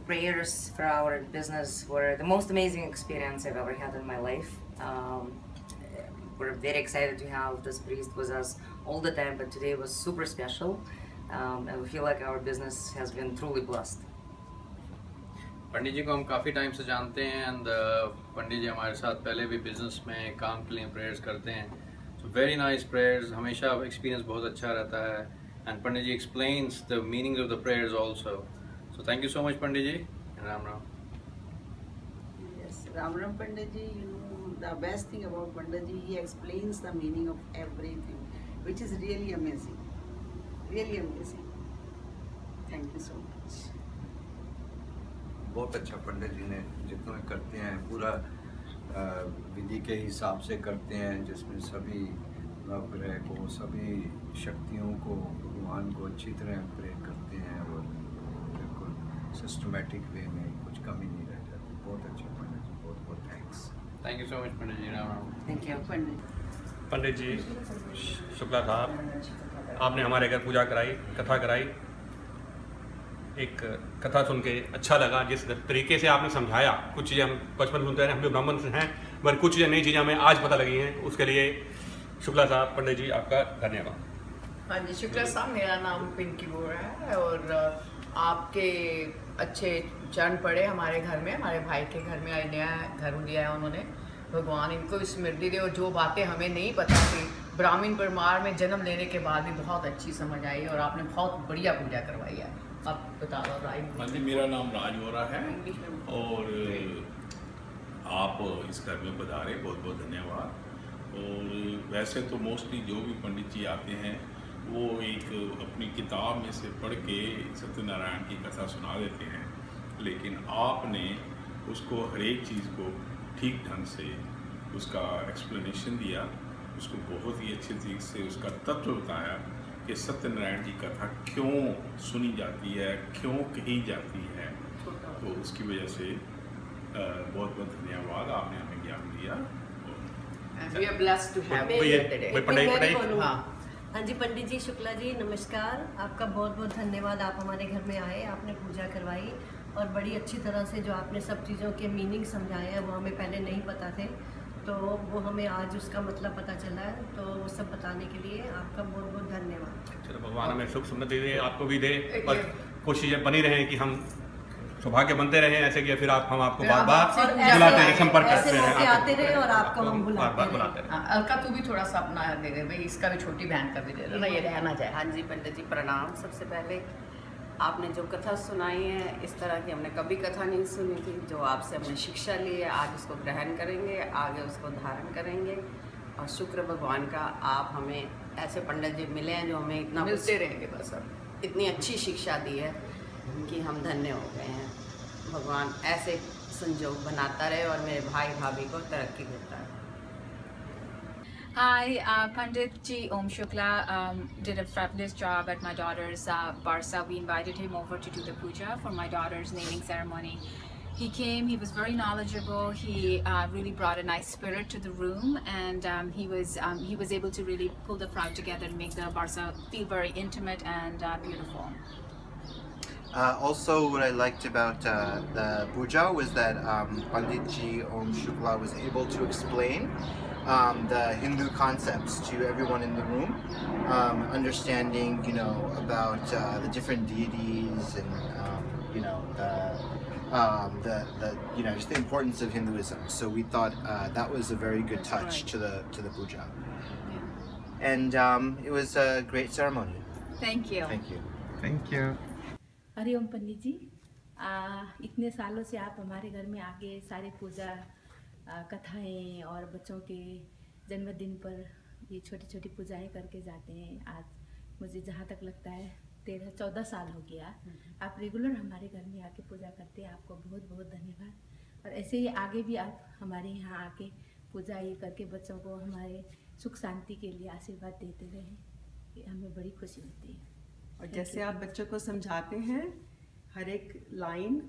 prayers for our business were the most amazing experience I've ever had in my life. We're very excited to have this priest with us all the time, but today was super special, and we feel like our business has been truly blessed. पंडित जी को हम काफ़ी time से जानते हैं and Pandit जी हमारे साथ पहले भी बिजनेस में काम के लिए प्रेयर्स करते हैं. सो वेरी नाइस प्रेयर्स, हमेशा एक्सपीरियंस बहुत अच्छा रहता है and Pandit ji explains the meaning of the prayers also. So thank you so much Pandit ji. Ram Ram. Yes, Ram Ram Pandit ji, you know, the best thing about Pandit ji, he explains the meaning of everything, which is really amazing. Really amazing. Thank you so much. बहुत अच्छा पंडित जी ने जितना करते हैं पूरा विधि के हिसाब से करते हैं, जिसमें सभी नवग्रह को, सभी शक्तियों को, भगवान को अच्छी तरह प्रेयर करते हैं और बिल्कुल सिस्टमेटिक वे में कुछ कमी नहीं रह जाती. बहुत अच्छा पंडित जी, बहुत बहुत thanks. Thank you so much Pandit ji. Ram Ram. Thank you. Pandit ji Shukla साहब, आपने हमारे घर पूजा कराई, कथा कराई. एक कथा सुन के अच्छा लगा. जिस तरीके से आपने समझाया, कुछ चीज़ें हम बचपन सुनते हैं, हम भी ब्राह्मण से हैं, मगर कुछ चीज़ें नई चीज़ें हमें आज पता लगी हैं. उसके लिए शुक्ला साहब, पंडित जी आपका धन्यवाद. हाँ जी, शुक्ला साहब, मेरा नाम पिंकी बोरा है और आपके अच्छे चरण पड़े हमारे घर में, हमारे भाई के घर में नया घर लिया है उन्होंने. भगवान इनको स्मृति दे और जो बातें हमें नहीं पता थी, ब्राह्मण परिवार में जन्म लेने के बाद भी बहुत अच्छी समझ आई और आपने बहुत बढ़िया पूजा करवाई है. आप बता दो. हाँ जी, मेरा नाम राज बोरा है और आप इस घर में पधारे, बहुत बहुत धन्यवाद. और वैसे तो मोस्टली जो भी पंडित जी आते हैं वो एक अपनी किताब में से पढ़ के सत्यनारायण की कथा सुना देते हैं, लेकिन आपने उसको हर एक चीज़ को ठीक ढंग से उसका एक्सप्लेनेशन दिया, उसको बहुत ही अच्छे तरीके से उसका तत्व बताया कि सत्यनारायण की कथा क्यों सुनी जाती है, क्यों कही जाती है. तो उसकी वजह से बहुत बहुत धन्यवाद, आपने हमें ज्ञान दिया. We are blessed to have you here today. हाँ जी, पंडित जी शुक्ला जी नमस्कार. आपका बहुत बहुत धन्यवाद. आप हमारे घर में आए, आपने पूजा करवाई और बड़ी अच्छी तरह से जो आपने सब चीज़ों के मीनिंग समझाए हैं वो हमें पहले नहीं पता थे, तो वो हमें आज उसका मतलब पता चला है. तो वो सब बताने के लिए आपका बहुत बहुत धन्यवाद. चलो, भगवान हमें सुख समृद्धि दे, आपको भी दे और कुछ चीज़ें बनी रहें कि हम सौभाग्य बनते रहें ऐसे कि फिर हम आपको बार बार बुलाते रहे, संपर्क करते रहे, आते रहे और आपको हम बुलाते रहे. अलका, तू भी थोड़ा सा अपना दे दे भाई, इसका भी छोटी बहन का भी दे दे ना, ये रहना जाए. हाँ जी पंडित जी प्रणाम. सबसे पहले आपने जो कथा सुनाई है, इस तरह की हमने कभी कथा नहीं सुनी थी. जो आपसे हमने शिक्षा ली है, आज उसको ग्रहण करेंगे, आगे उसको धारण करेंगे. और शुक्र भगवान का आप हमें ऐसे पंडित जी मिले हैं जो हमें इतना मिलते रहेंगे बस. अब इतनी अच्छी शिक्षा दी है कि हम धन्य हो गए हैं. भगवान ऐसे संजोग बनाता रहे और मेरे भाई भाभी को तरक्की देता है. Hi, Pandit Ji Om Shukla did a fabulous job at my daughter's Barsa. We invited him over to do the puja for my daughter's naming ceremony. He came, he was very knowledgeable, he really brought a nice spirit to the room, and he was able to really pull the crowd together and make the Barsa feel very intimate and beautiful. Also, what I liked about the puja was that Pandit Ji Om Shukla was able to explain the Hindu concepts to everyone in the room, understanding, you know, about the different deities and, you know, you know, just the importance of Hinduism. So we thought that was a very good touch to the puja, and it was a great ceremony. Thank you. Thank you. Thank you. Hariom पंडित जी, इतने सालों से आप हमारे घर में आके सारी पूजा कथाएं और बच्चों के जन्मदिन पर ये छोटी छोटी पूजाएं करके जाते हैं. आज मुझे जहाँ तक लगता है 13-14 साल हो गया आप रेगुलर हमारे घर में आके पूजा करते हैं. आपको बहुत बहुत धन्यवाद. और ऐसे ही आगे भी आप हमारे यहाँ आके पूजा ये करके बच्चों को हमारे सुख शांति के लिए आशीर्वाद देते रहें, ये हमें बड़ी खुशी होती है. और जैसे आप बच्चों को समझाते हैं हर एक लाइन,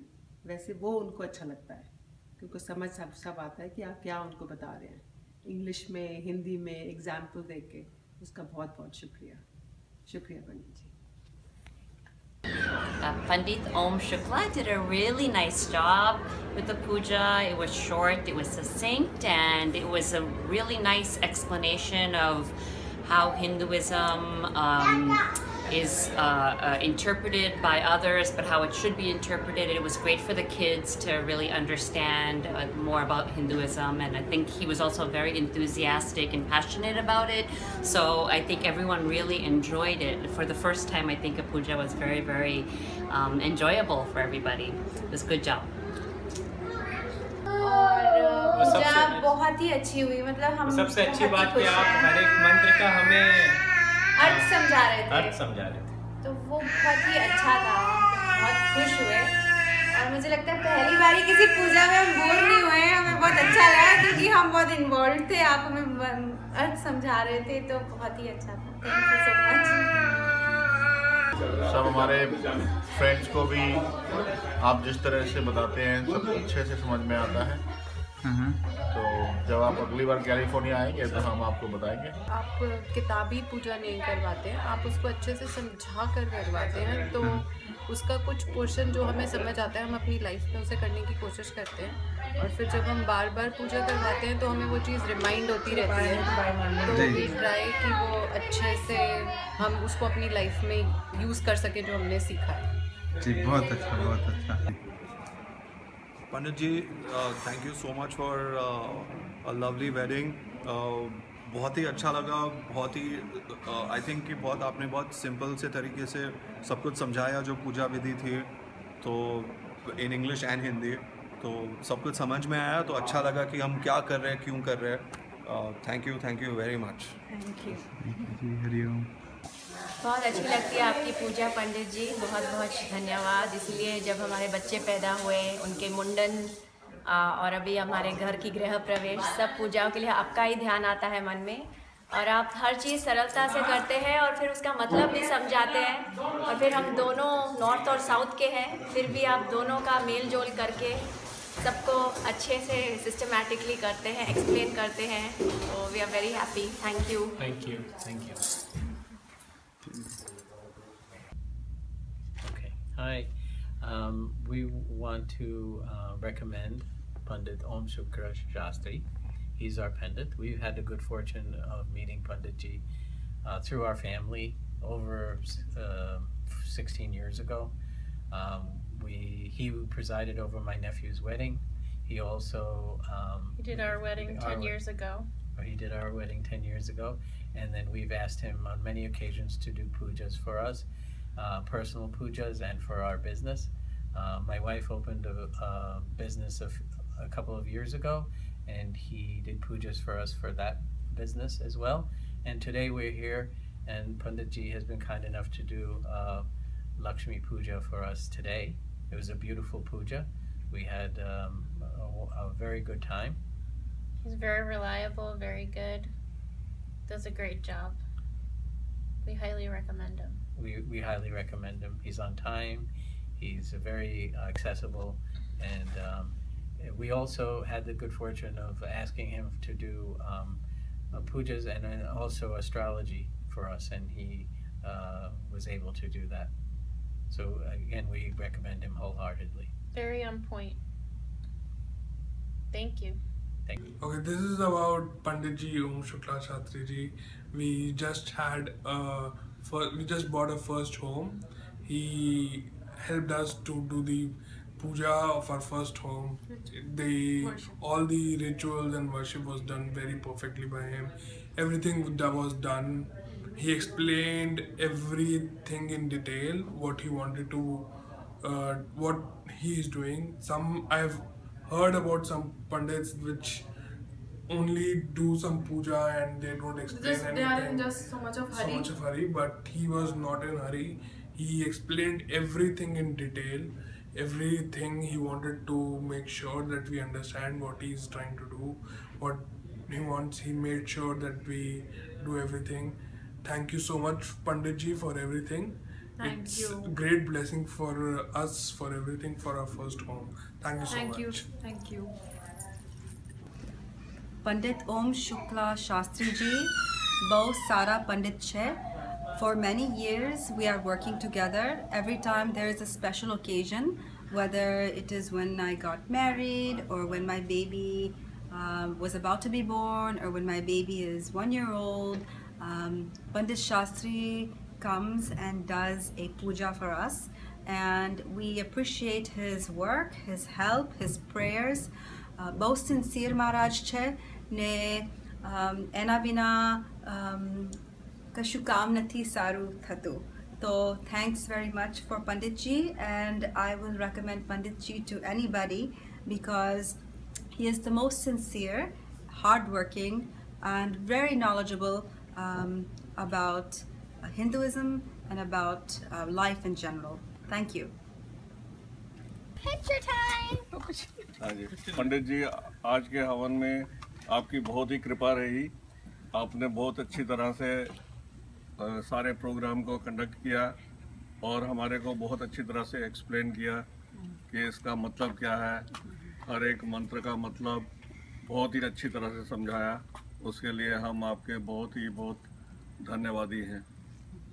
वैसे वो उनको अच्छा लगता है क्योंकि समझ सब आता है कि आप क्या उनको बता रहे हैं. इंग्लिश में, हिंदी में एग्जाम्पल देके के उसका बहुत बहुत शुक्रिया. शुक्रिया पंडित जी. Pandit Om Shukla did a really nice job with the puja. It was short, it was succinct, and it was a really nice explanation of how Hinduism is interpreted by others, but how it should be interpreted. It was great for the kids to really understand more about Hinduism, and I think he was also very enthusiastic and passionate about it. So I think everyone really enjoyed it. For the first time, I think a puja was very, very enjoyable for everybody. It was a good job. और पूजा बहुत ही अच्छी हुई, मतलब हम सबसे अच्छी बात कि आप हर एक मंत्र का हमें अर्थ समझा रहे थे, तो वो बहुत ही अच्छा था, बहुत खुश हुए। और मुझे लगता है पहली बारी किसी पूजा में हम बोर नहीं हुए, हमें बहुत अच्छा लगा क्योंकि हम बहुत इन्वॉल्व थे, आप हमें अर्थ समझा रहे थे, तो बहुत ही अच्छा था। Thank you so much. सब हमारे फ्रेंड्स को भी आप जिस तरह से बताते हैं सब अच्छे से समझ में आता है। तो जब आप अगली बार कैलिफोर्निया आएंगे तो हम आपको बताएंगे। आप किताबी पूजा नहीं करवाते हैं, आप उसको अच्छे से समझा कर करवाते हैं, तो उसका कुछ पोर्शन जो हमें समझ आता है हम अपनी लाइफ में उसे करने की कोशिश करते हैं, और फिर जब हम बार बार पूजा करवाते हैं तो हमें वो चीज़ रिमाइंड होती रहती है, तो वी ट्राई कि वो अच्छे से हम उसको अपनी लाइफ में यूज़ कर सकें जो हमने सीखा है। जी बहुत अच्छा, बहुत अच्छा। Pandit ji, thank you so much for a lovely wedding. बहुत ही अच्छा लगा, बहुत ही आई थिंक कि बहुत आपने बहुत सिंपल से तरीके से सब कुछ समझाया जो पूजा विधि थी, तो इन इंग्लिश एंड हिंदी, तो सब कुछ समझ में आया, तो अच्छा लगा कि हम क्या कर रहे हैं, क्यों कर रहे हैं। Thank you very much. Thank you ji, Hariom. बहुत अच्छी लगती है आपकी पूजा पंडित जी, बहुत बहुत धन्यवाद। इसलिए जब हमारे बच्चे पैदा हुए, उनके मुंडन और अभी हमारे घर की गृह प्रवेश, सब पूजाओं के लिए आपका ही ध्यान आता है मन में, और आप हर चीज़ सरलता से करते हैं और फिर उसका मतलब भी समझाते हैं। और फिर हम दोनों नॉर्थ और साउथ के हैं, फिर भी आप दोनों का मेल जोल करके सबको अच्छे से सिस्टमैटिकली करते हैं, एक्सप्लेन करते हैं, तो we are very happy. Thank you. Thank you, thank you. Okay, hi. We want to recommend Pandit Om Shukla Shastri. He's our Pandit. We've had the good fortune of meeting Pandit Ji through our family over 16 years ago. He presided over my nephew's wedding. He also He did our wedding 10 years ago. He did our wedding 10 years ago, and then we've asked him on many occasions to do pujas for us, personal pujas, and for our business. My wife opened a business a couple of years ago, and he did pujas for us for that business as well. And today we're here, and Pandit Ji has been kind enough to do Lakshmi Puja for us today. It was a beautiful puja. We had a very good time. He's very reliable, very good, does a great job. We highly recommend him. We highly recommend him. He's on time, he's very accessible, and we also had the good fortune of asking him to do pujas and also astrology for us, and he was able to do that. So again, we recommend him wholeheartedly. Very on point. Thank you. Thank you. Okay, this is about Pandit Ji Om Shukla Shastri Ji. We just bought a first home. He helped us to do the puja of our first home. All the rituals and worship was done very perfectly by him. Everything that was done, he explained everything in detail, what he wanted to, what he is doing. I've heard about some pandits which only do some puja and they don't explain anything. They are in just so much of hurry. But he was not in hurry. He explained everything in detail, everything. He wanted to make sure that we understand what he is trying to do, what he wants. He made sure that we do everything. Thank you so much, Pandit Ji, for everything. Thank you. It's a great blessing for us, for everything, for our first home. Thank you so much. Thank you. पंडित ओम शुक्ला शास्त्री जी बहुत सारा पंडित है, For many years, we are working together. Every time there is a special occasion, whether it is when I got married, or when my baby was about to be born, or when my baby is 1 year old, Pandit Shastri comes and does a puja for us. And we appreciate his work, his help, his prayers. બહુ sincere મહારાજ છે ને એના વિના કશું કામ નથી સારું થતું. So thanks very much for Panditji, and I will recommend Panditji to anybody because he is the most sincere, hardworking, and very knowledgeable about Hinduism and about life in general. Thank you. Picture time. हाँ जी, पंडित जी आज के हवन में आपकी बहुत ही कृपा रही. आपने बहुत अच्छी तरह से सारे प्रोग्राम को कंडक्ट किया और हमारे को बहुत अच्छी तरह से एक्सप्लेन किया कि इसका मतलब क्या है. हर एक मंत्र का मतलब बहुत ही अच्छी तरह से समझाया. उसके लिए हम आपके बहुत धन्यवादी हैं.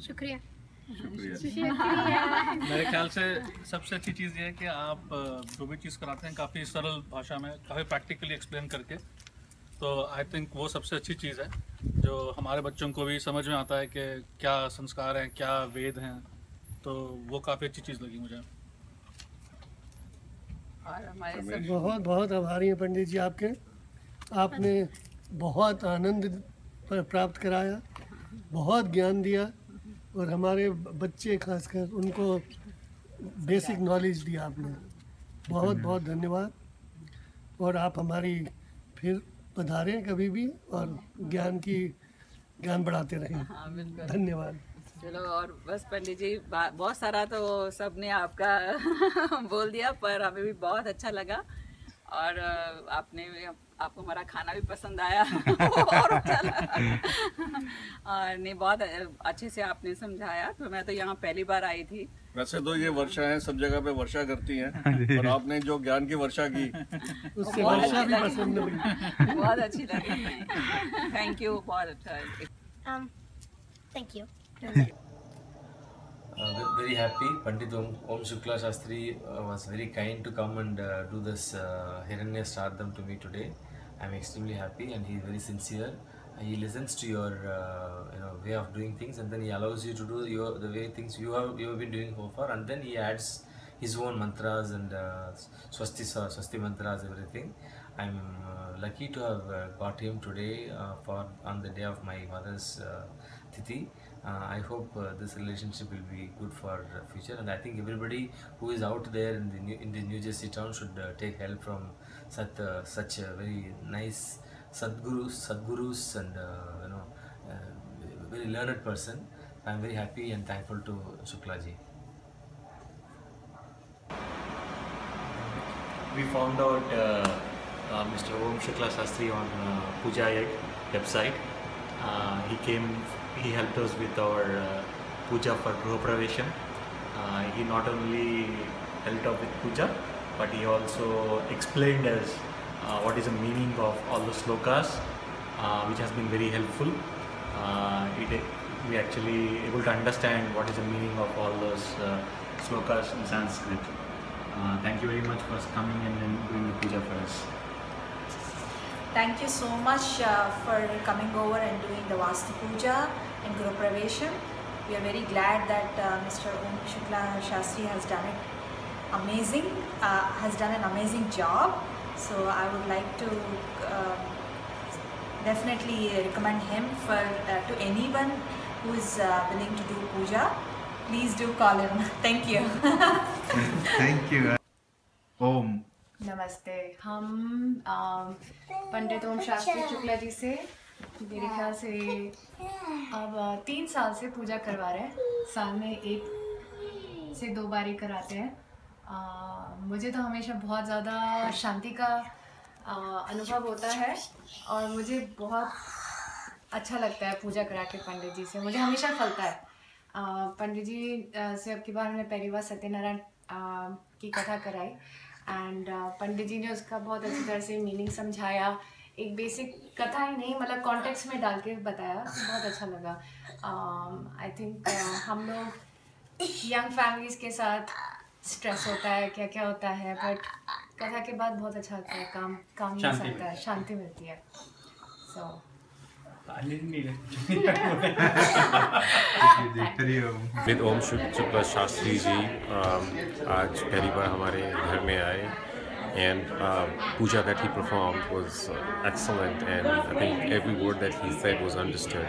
शुक्रिया. मेरे ख्याल से सबसे अच्छी चीज़ ये है कि आप जो भी चीज़ कराते हैं काफ़ी सरल भाषा में, काफ़ी प्रैक्टिकली एक्सप्लेन करके. तो आई थिंक वो सबसे अच्छी चीज़ है जो हमारे बच्चों को भी समझ में आता है कि क्या संस्कार हैं, क्या वेद हैं. तो वो काफ़ी अच्छी चीज़ लगी मुझे. और हमारे बहुत आभारी हैं पंडित जी आपके. आपने बहुत आनंद प्राप्त कराया, बहुत ज्ञान दिया और हमारे बच्चे खासकर उनको बेसिक नॉलेज दिया आपने. बहुत धन्यवाद. और आप हमारी फिर पधारें कभी भी और ज्ञान बढ़ाते रहें. हाँ, बिल्कुल. धन्यवाद. चलो, और बस पंडित जी बहुत सारा तो सबने आपका बोल दिया, पर हमें भी बहुत अच्छा लगा और आपको हमारा खाना भी पसंद आया और अच्छा लगा. और नहीं, बहुत अच्छे से आपने समझाया. तो मैं तो यहाँ पहली बार आई थी. वैसे तो ये वर्षा है, सब जगह पे वर्षा करती हैं, और आपने जो ज्ञान की वर्षा की उससे वर्षा भी पसंद लगी. बहुत अच्छी लगी. Thank you. बहुत अच्छा. Thank you. Very happy. Pandit Om Shukla Shastri was very kind to come and do this Hiranya Shraddham to me today. I'm extremely happy, and he's very sincere. He listens to your way of doing things, and then he allows you to do the way things you have been doing so far, and then he adds his own mantras and swasti mantras, everything. I'm lucky to have got him today on the day of my mother's Tithi. I hope this relationship will be good for future, and I think everybody who is out there in the New Jersey town should take help from such a very nice Sadgurus and very learned person. I am very happy and thankful to Shukla ji. We found out Mr. Om Shukla Shastri on Puja website. He helped us with our puja for Gruha Pravesham. He not only helped out with puja, but he also explained us what is the meaning of all the slokas, which has been very helpful. We actually able to understand what is the meaning of all those slokas in Sanskrit. Thank you very much for coming and doing the puja for us. Thank you so much for coming over and doing the Vastu Puja and Guru Pravesham. We are very glad that Mr. Om Shukla Shastri has done an amazing job. So I would like to definitely recommend him to anyone who is willing to do puja. Please do call him. Thank you. Thank you. Om. नमस्ते. हम पंडित ओम शास्त्री शुक्ला जी से मेरे ख्याल से अब 3 साल से पूजा करवा रहे हैं. साल में 1 से 2 बार ही कराते हैं. मुझे तो हमेशा बहुत ज़्यादा शांति का अनुभव होता है और मुझे बहुत अच्छा लगता है पूजा करा के पंडित जी से. मुझे हमेशा फलता है. पंडित जी से अब की बार हमने पहली बार सत्यनारायण की कथा कराई एंड पंडित जी ने उसका बहुत अच्छी तरह से मीनिंग समझाया एक बेसिक कथा ही नहीं मतलब कॉन्टेक्स्ट में डाल के बताया, बहुत अच्छा लगा। आई थिंक हम लोग यंग फैमिलीज़ के साथ स्ट्रेस होता है, क्या क्या होता है, बट कथा के बाद बहुत अच्छा लगता है, काम मिल सकता है, शांति मिलती है। सो विद ओम शुक्ला शास्त्री जी आज पहली बार हमारे घर में आए and puja that he performed was excellent, and I think every word that he said was understood.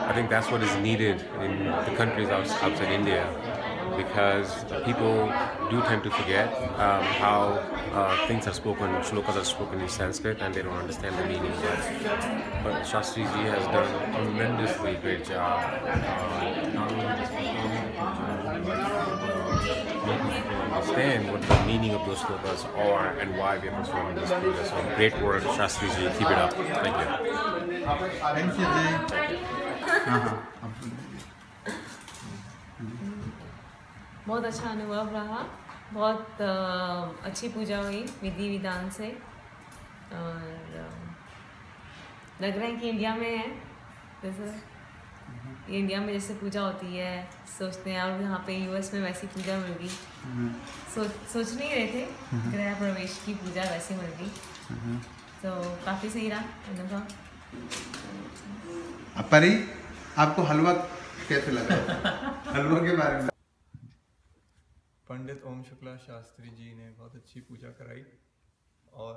I think that's what is needed in the countries outside India, because people do tend to forget how things are spoken, shlokas are spoken in Sanskrit, and they don't understand the meaning. But Shastri ji has done a tremendously great job. Not only just making people understand what the meaning of those shlokas are and why we are performing this puja. So great work, Shastri ji. Keep it up. Thank you. Thank you, Jay. बहुत अच्छा अनुभव रहा, बहुत अच्छी पूजा हुई विधि विधान से, और लग रहा है कि इंडिया में है जैसे इंडिया में जैसे पूजा होती है सोचते हैं, और यहाँ पे यूएस में वैसी पूजा मिल गई। सोच नहीं रहे थे गृह प्रवेश की पूजा वैसे मिल गई, तो काफ़ी सही रहा अनुभव। परी, आपको हलवा कैसे लगा? हलवा के बारे में। पंडित ओम शुक्ला शास्त्री जी ने बहुत अच्छी पूजा कराई, और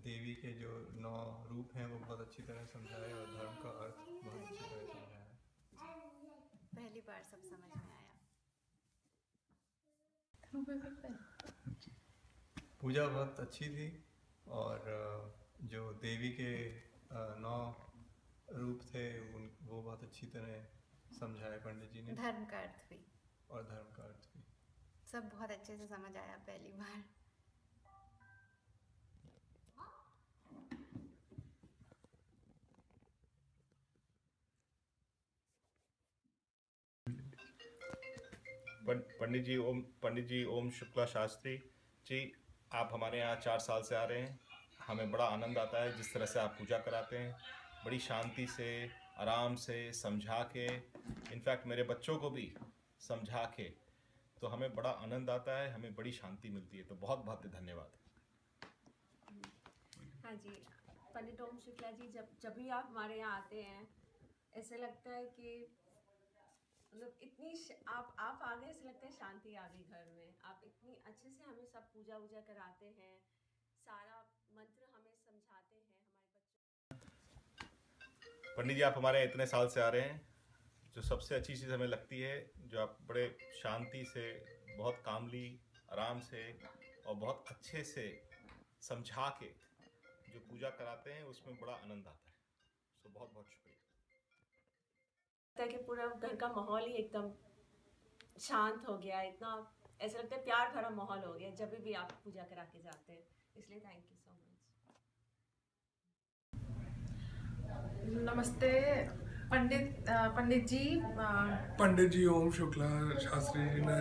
देवी के जो 9 रूप हैं वो बहुत अच्छी तरह समझाए, और धर्म का अर्थ बहुत अच्छी तरह समझाया। पहली बार सब समझ में आया। पूजा बहुत अच्छी थी, और जो देवी के 9 रूप थे वो बहुत अच्छी तरह समझाए पंडित जी ने। धर्म का अर्थ भी, और धर्म का अर्थ भी सब बहुत अच्छे से समझ आया पहली बार। पंडित जी ओम शुक्ला शास्त्री जी, आप हमारे यहाँ 4 साल से आ रहे हैं। हमें बड़ा आनंद आता है जिस तरह से आप पूजा कराते हैं, बड़ी शांति से, आराम से समझा के, इनफैक्ट मेरे बच्चों को भी समझा के, तो हमें बड़ा आनंद आता है, हमें बड़ी शांति मिलती है। तो बहुत बहुत धन्यवाद। हाँ जी, पंडित ओम शुक्ला जी, जब भी आप हमारे यहाँ आते हैं ऐसे लगता है कि मतलब इतनी आप आ गए, ऐसे लगता है शांति आ गई घर में। आप इतनी अच्छे से हमें सब पूजा वूजा कराते हैं, सारा मंत्र हमें समझाते हैं हमारे बच्चों। पंडित जी, आप हमारे इतने साल से आ रहे हैं, जो सबसे अच्छी चीज़ हमें लगती है, जो आप बड़े शांति से, बहुत कामली, आराम से और बहुत अच्छे से समझा के जो पूजा कराते हैं, उसमें बड़ा आनंद आता है। तो बहुत बहुत शुक्रिया। लगता है कि पूरा घर का माहौल ही एकदम शांत हो गया, इतना ऐसा लगता है प्यार भरा माहौल हो गया जब भी आप पूजा करा के जाते हैं, इसलिए थैंक यू सो मच। नमस्ते पंडित जी ओम शुक्ला शास्त्री जी ने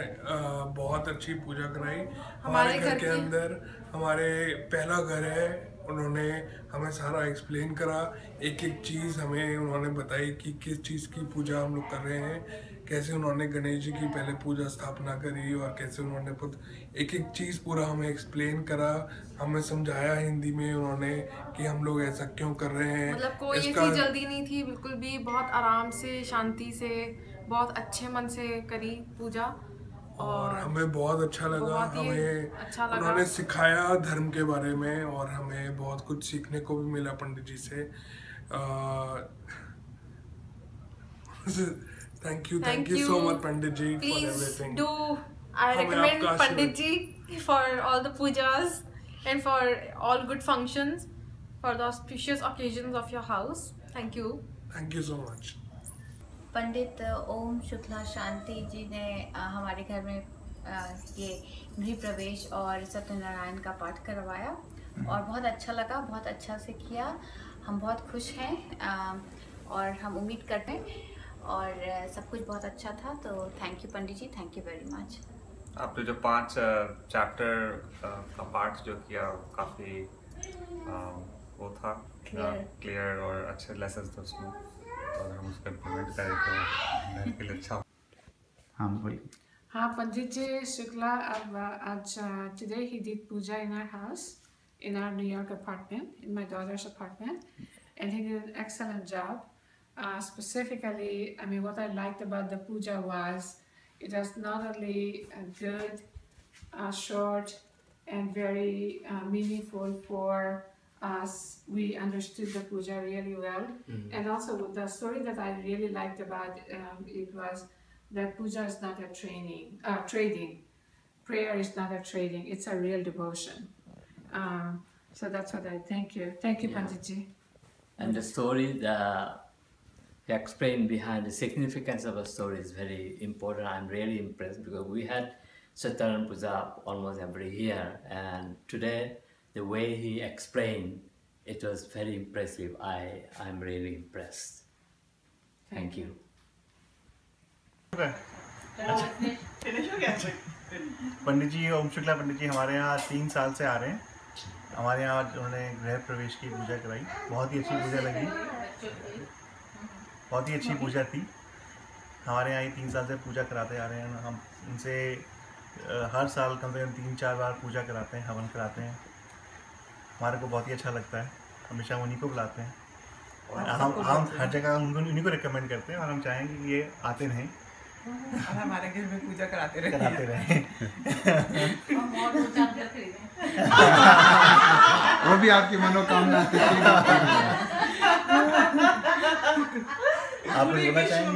बहुत अच्छी पूजा कराई हमारे घर के अंदर। हमारे पहला घर है, उन्होंने हमें सारा एक्सप्लेन करा, एक एक चीज़ हमें उन्होंने बताई कि किस चीज़ की पूजा हम लोग कर रहे हैं, कैसे उन्होंने गणेश जी की पहले पूजा स्थापना करी, और कैसे उन्होंने एक एक चीज़ पूरा हमें एक्सप्लेन करा, हमें समझाया हिंदी में उन्होंने कि हम लोग ऐसा क्यों कर रहे हैं। मतलब कोई ऐसी जल्दी नहीं थी, बिल्कुल भी बहुत आराम से, शांति से, बहुत अच्छे मन से करी पूजा, और हमें बहुत अच्छा लगा। हमें अच्छा लगा। उन्होंने सिखाया धर्म के बारे में, और हमें बहुत कुछ सीखने को भी मिला पंडित जी से। Thank you so much Pandit ji for everything. I recommend Pandit ji for all the pujas and for all good functions, for the auspicious occasions of your house. Thank you. Thank you so much. पंडित ओम शुक्ला शांति जी ने हमारे घर में ये गृह प्रवेश और सत्यनारायण का पाठ करवाया, और बहुत अच्छा लगा, बहुत अच्छा से किया। हम बहुत खुश हैं, और हम उम्मीद करते हैं, और सब कुछ बहुत अच्छा था। तो thank you Pandit ji, thank you very much. आपने जो 5 चैप्टर का पाठ जो किया काफ़ी वो था क्लियर और अच्छे लेसन थे उसमें, तो अगर हम उसको इम्प्लीमेंट करें तो घर के लिए अच्छा। हाँ बोलिए। हाँ, Pandit Ji Shukla, today he did puja in our house, in our New York apartment, in my daughter's apartment, and he did an excellent job. Specifically, I mean, what I liked about the puja was it was not only good, short, and very meaningful for us. We understood the puja really well, and also the story that I really liked about it was that puja is not a trading. Prayer is not a trading. It's a real devotion. So that's what I thank you. Thank you, Pandit Ji. And the story, the explain behind the significance of a story is very important. I'm really impressed because we had Satyanan Puja almost every year, and today the way he explained it was very impressive. I'm really impressed. Thank you. Pandit जी ओम शुक्ला पंडित जी हमारे यहाँ 3 साल से आ रहे हैं। हमारे यहाँ उन्होंने गृह प्रवेश की पूजा कराई, बहुत ही अच्छी पूजा लगी, बहुत ही अच्छी पूजा थी। हमारे यहाँ 3 साल से पूजा कराते आ रहे हैं। हम उनसे हर साल कम से कम 3-4 बार पूजा कराते हैं, हवन कराते हैं। हमारे को बहुत ही अच्छा लगता है, हमेशा उन्हीं को बुलाते हैं और हम हर जगह उन्हीं को रिकमेंड करते हैं और हम चाहेंगे कि ये आते रहें और हमारे घर में पूजा कराते रहें। वो भी आपकी मनोकामना आप बोलना चाहेंगे?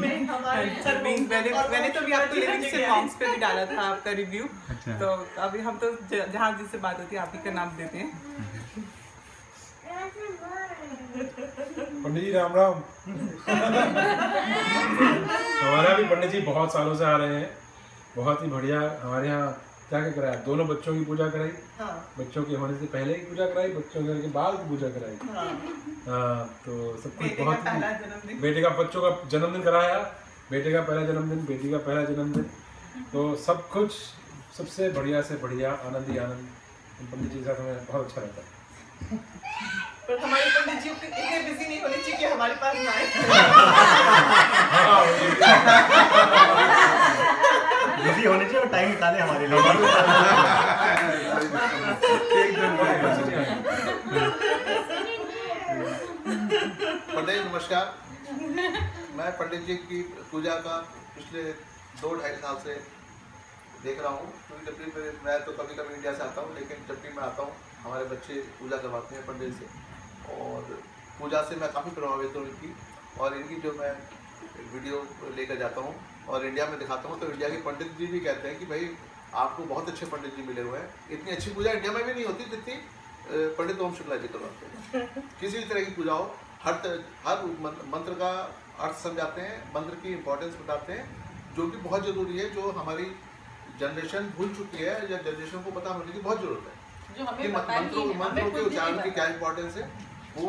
मैंने तो अभी आपको लिरिक्स से सॉन्ग्स पे भी डाला था आपका रिव्यू। तो अभी हम तो जहाँ जिससे बात होती है आप ही का नाम देते हैं। पंडित जी राम राम। हमारा भी पंडित जी बहुत सालों से आ रहे हैं, बहुत ही बढ़िया। हमारे यहाँ क्या क्या कराया, दोनों बच्चों की पूजा कराई, बच्चों के होने से पहले की पूजा कराई, बच्चों के होने के बाद की पूजा कराई। तो सब कुछ बहुत ही, बेटे का बच्चों का जन्मदिन कराया, बेटे का पहला जन्मदिन, बेटी का पहला जन्मदिन, तो सब कुछ सबसे बढ़िया से बढ़िया, आनंद ही आनंद। पंडित जी के साथ हमें बहुत अच्छा लगता है। पर हमारे पंडित जी इतने बिजी नहीं होने चाहिए कि हमारे पास ना आए। बिजी होने चाहिए और टाइम निकाले हमारे लिए। पंडित नमस्कार, मैं पंडित जी की पूजा का पिछले 2-2.5 साल से देख रहा हूँ। क्योंकि जब भी मैं तो कभी कभी इंडिया से आता हूँ, लेकिन जब भी मैं आता हूँ हमारे बच्चे पूजा करवाते हैं पंडित से, और पूजा से मैं काफ़ी प्रभावित हूँ इनकी। और इनकी जो मैं वीडियो लेकर जाता हूँ और इंडिया में दिखाता हूँ, तो इंडिया के पंडित जी भी कहते हैं कि भाई आपको बहुत अच्छे पंडित जी मिले हुए हैं। इतनी अच्छी पूजा इंडिया में भी नहीं होती जितनी पंडित ओम शुक्ला जी करवाते हैं। किसी भी तरह की पूजा हो, हर मंत्र का अर्थ समझाते हैं, मंत्र की इम्पोर्टेंस बताते हैं, जो कि बहुत ज़रूरी है, जो हमारी जनरेशन भूल चुकी है या जनरेशन को पता होने की बहुत ज़रूरत है कि मंत्रों के उच्चारण की क्या इम्पोर्टेंस है, वो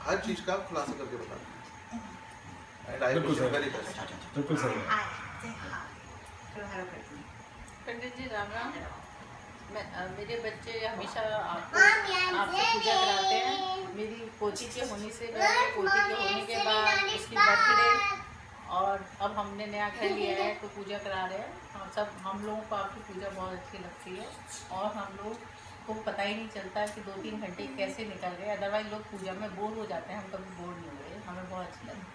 हर चीज़ का खुलासा करके बताते हैं। पंडित जी राम राम। मेरे बच्चे हमेशा आपसे पूजा कराते हैं। मेरी पोती के होने से पहले, पोती के होने के बाद, उसकी बर्थडे, और अब हमने नया घर लिया है तो पूजा करा रहे हैं। हम लोगों को आपकी पूजा बहुत अच्छी लगती है और हम लोग को पता ही नहीं चलता कि 2-3 घंटे कैसे निकल गए। अदरवाइज लोग पूजा में बोर हो जाते हैं, हम कभी बोर नहीं हुए, हमें बहुत अच्छा लगा।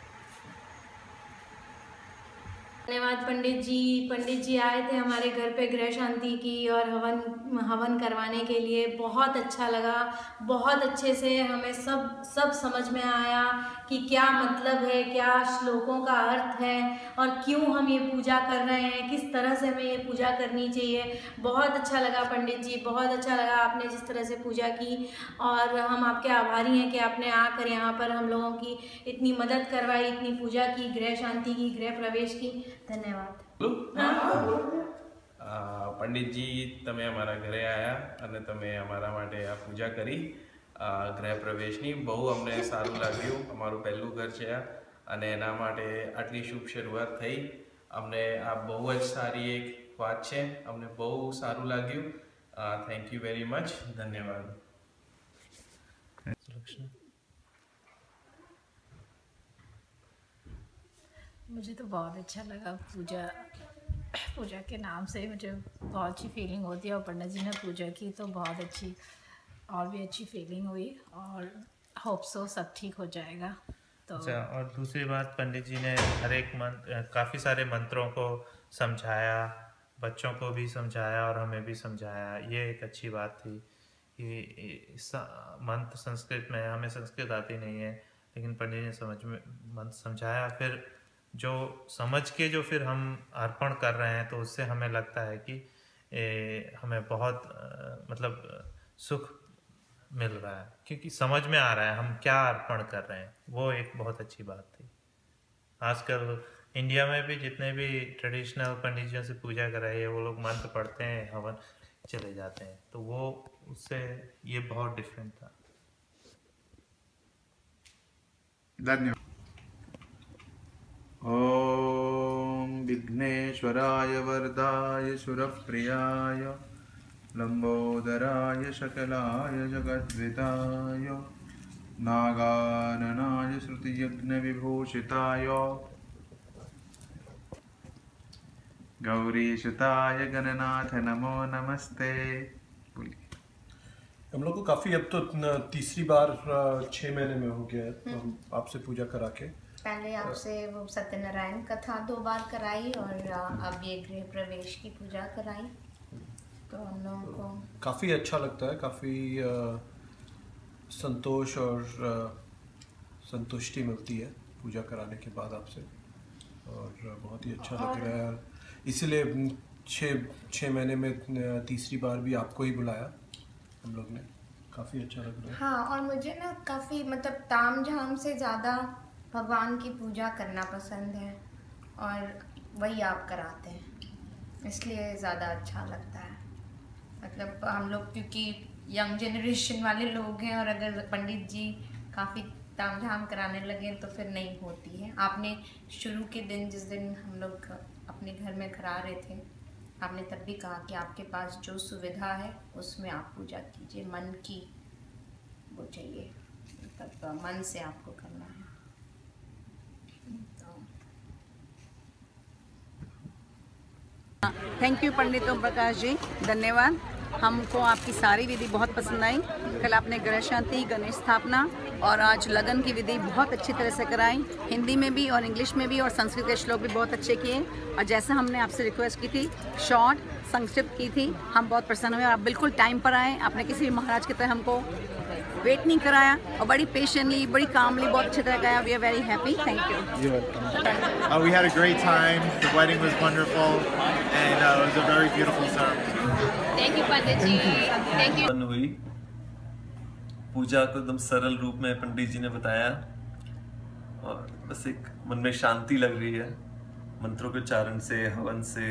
धन्यवाद पंडित जी आए थे हमारे घर पे गृह शांति की और हवन करवाने के लिए। बहुत अच्छा लगा, बहुत अच्छे से हमें सब समझ में आया कि क्या मतलब है, क्या श्लोकों का अर्थ है और क्यों हम ये पूजा कर रहे हैं, किस तरह से हमें ये पूजा करनी चाहिए। बहुत अच्छा लगा पंडित जी, बहुत अच्छा लगा आपने जिस तरह से पूजा की, और हम आपके आभारी हैं कि आपने आकर यहाँ पर हम लोगों की इतनी मदद करवाई, इतनी पूजा की, गृह शांति की, गृह प्रवेश की। धन्यवाद। पंडित जी તમે અમારા ઘરે આવ્યા અને તમે અમારા માટે આ પૂજા કરી ગૃહ પ્રવેશની, બહુ અમને સારું લાગ્યું। અમારું પહેલું ઘર છે અને એના માટે આટલી શુભ શરૂઆત થઈ, અમને આ બહુ જ સારી એક વાત છે, અમને બહુ સારું લાગ્યું। થેન્ક યુ વેરી મચ, ધન્યવાદ। मुझे तो बहुत अच्छा लगा। पूजा के नाम से मुझे बहुत अच्छी फीलिंग होती है और पंडित जी ने पूजा की तो बहुत अच्छी और भी अच्छी फीलिंग हुई और होप सो सब ठीक हो जाएगा। तो अच्छा, और दूसरी बात, पंडित जी ने हर एक काफ़ी सारे मंत्रों को समझाया, बच्चों को भी समझाया और हमें भी समझाया। ये एक अच्छी बात थी कि मंत्र संस्कृत में, हमें संस्कृत आती नहीं है, लेकिन पंडित ने मंत्र समझाया। फिर जो समझ के जो फिर हम अर्पण कर रहे हैं तो उससे हमें लगता है कि हमें बहुत मतलब सुख मिल रहा है, क्योंकि समझ में आ रहा है हम क्या अर्पण कर रहे हैं। वो एक बहुत अच्छी बात थी। आजकल इंडिया में भी जितने भी ट्रेडिशनल पंडितों से पूजा कराई है, वो लोग मंत्र पढ़ते हैं, हवन चले जाते हैं, तो वो उससे ये बहुत डिफरेंट था। धन्यवाद। ओम विघ्नेश्वराय वरदाय सुरप्रियाय लंबोदराय शकलाय जगद्विताय नागाननाय श्रुतियज्ञ विभूषिताय गौरीसुताय गणनाथ नमो नमस्ते। हम लोग को काफ़ी अब तो तीसरी बार 6 महीने में हो गया है तो हम आपसे पूजा करा के। पहले आपसे वो सत्यनारायण कथा 2 बार कराई और अब ये गृह प्रवेश की पूजा कराई, तो हम लोगों को काफ़ी अच्छा लगता है, काफ़ी संतोष और संतुष्टि मिलती है पूजा कराने के बाद आपसे, और बहुत ही अच्छा लग रहा है। इसीलिए 6 महीने में तीसरी बार भी आपको ही बुलाया हम लोग ने। काफ़ी अच्छा लग रहा है। हाँ, और मुझे ना काफ़ी मतलब ताम झाम से ज़्यादा भगवान की पूजा करना पसंद है और वही आप कराते हैं, इसलिए ज़्यादा अच्छा लगता है। मतलब हम लोग क्योंकि यंग जनरेशन वाले लोग हैं और अगर पंडित जी काफ़ी ताम झाम कराने लगे तो फिर नहीं होती है। आपने शुरू के दिन, जिस दिन हम लोग अपने घर में करा रहे थे, आपने तब भी कहा कि आपके पास जो सुविधा है उसमें आप पूजा कीजिए, मन की वो चाहिए, मतलब मन से आपको करना है। थैंक यू पंडित ओम प्रकाश जी, धन्यवाद। हमको आपकी सारी विधि बहुत पसंद आई। कल आपने गणेश शांति, गणेश स्थापना और आज लगन की विधि बहुत अच्छी तरह से कराई, हिंदी में भी और इंग्लिश में भी, और संस्कृत के श्लोक भी बहुत अच्छे किए। और जैसा हमने आपसे रिक्वेस्ट की थी, शॉर्ट संक्षिप्त की थी, हम बहुत प्रसन्न हुए। आप बिल्कुल टाइम पर आए, आपने किसी भी महाराज की तरह हमको वेट नहीं कराया और बड़ी पेशेंटली, बड़ी कामली, बहुत अच्छी तरह कराया। We are very happy, thank you. We had a great time. The wedding was wonderful, and it was a very beautiful ceremony. Thank you Pandit ji, thank you। हुई पूजा को एकदम सरल रूप में पंडित जी ने बताया और बस एक मन में शांति लग रही है मंत्रों के उच्चारण से, हवन से,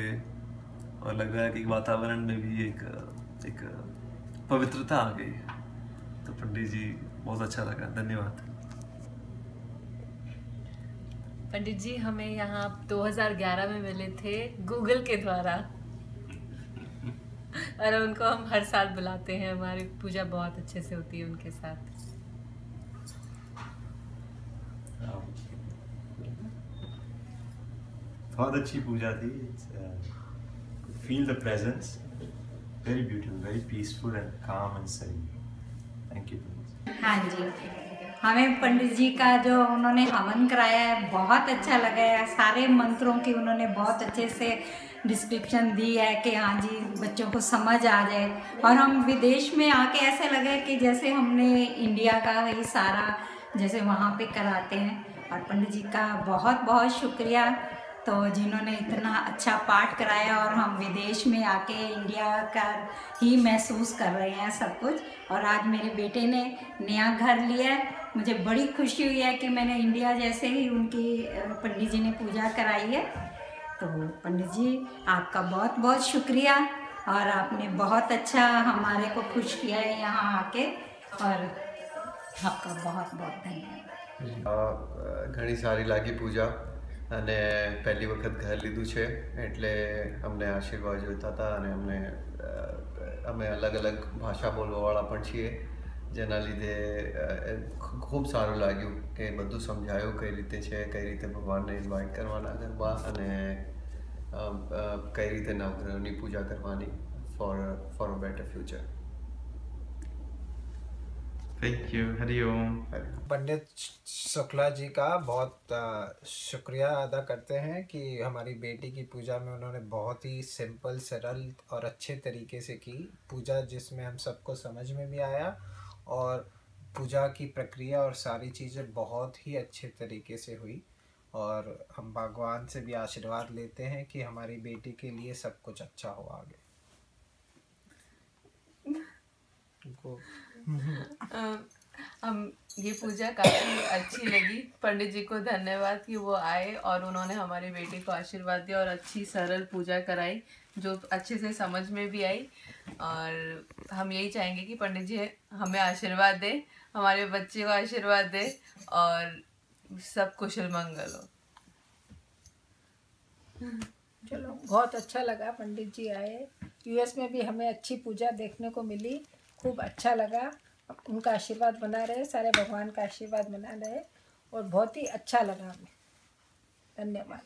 और लग रहा है कि वातावरण में भी एक पवित्रता आ गई है। तो पंडित जी बहुत अच्छा लगा, धन्यवाद। पंडित जी हमें यहाँ 2011 में मिले थे गूगल के द्वारा और उनको हम हर साल बुलाते हैं, हमारी पूजा बहुत अच्छे से होती है उनके साथ। बहुत अच्छी पूजा थी। Feel the presence, very beautiful, very peaceful and calm and serene. Thank you. हाँ जी, हमें पंडित जी का जो उन्होंने हवन कराया है बहुत अच्छा लगा है। सारे मंत्रों की उन्होंने बहुत अच्छे से डिस्क्रिप्शन दी है कि हाँ जी बच्चों को समझ आ जाए, और हम विदेश में आके ऐसे लगे कि जैसे हमने इंडिया का ही सारा जैसे वहाँ पे कराते हैं। और पंडित जी का बहुत बहुत शुक्रिया, तो जिन्होंने इतना अच्छा पाठ कराया और हम विदेश में आके इंडिया का ही महसूस कर रहे हैं सब कुछ। और आज मेरे बेटे ने नया घर लिया है, मुझे बड़ी खुशी हुई है कि मैंने इंडिया जैसे ही उनकी पंडित जी ने पूजा कराई है। तो पंडित जी आपका बहुत बहुत शुक्रिया, और आपने बहुत अच्छा हमारे को खुश किया है यहाँ आके, और आपका बहुत बहुत धन्यवाद। घणी सारी लागी पूजा અને પહેલી વખત ઘર લીધું છે એટલે અમને આશીર્વાદ જોઈતા હતા, અને અમે અલગ અલગ ભાષા બોલવાવાળા પણ છીએ જેના લીધે ખૂબ સારું લાગ્યું કે બધું સમજાયું કઈ રીતે છે, કઈ રીતે ભગવાનને ઇન્વાઇટ કરવાના ગરબા અને કઈ રીતે નવગ્રહની પૂજા કરવાની for a better future. Thank you. Hariom. Pandit Shukla ji का बहुत शुक्रिया अदा करते हैं कि हमारी बेटी की पूजा में उन्होंने बहुत ही सिंपल, सरल और अच्छे तरीके से की पूजा, जिसमें हम सबको समझ में भी आया और पूजा की प्रक्रिया और सारी चीज़ें बहुत ही अच्छे तरीके से हुई. और हम भगवान से भी आशीर्वाद लेते हैं कि हमारी बेटी के लिए सब कुछ अच्छा हो आगे. हम ये पूजा काफ़ी अच्छी लगी. पंडित जी को धन्यवाद कि वो आए और उन्होंने हमारी बेटी को आशीर्वाद दिया और अच्छी सरल पूजा कराई जो अच्छे से समझ में भी आई. और हम यही चाहेंगे कि पंडित जी हमें आशीर्वाद दे, हमारे बच्चे को आशीर्वाद दे और सब कुशल मंगल हो. चलो, बहुत अच्छा लगा पंडित जी आए. यूएस में भी हमें अच्छी पूजा देखने को मिली, खूब अच्छा लगा. उनका आशीर्वाद बना रहे, सारे भगवान का आशीर्वाद बना रहे और बहुत ही अच्छा लगा हमें. धन्यवाद.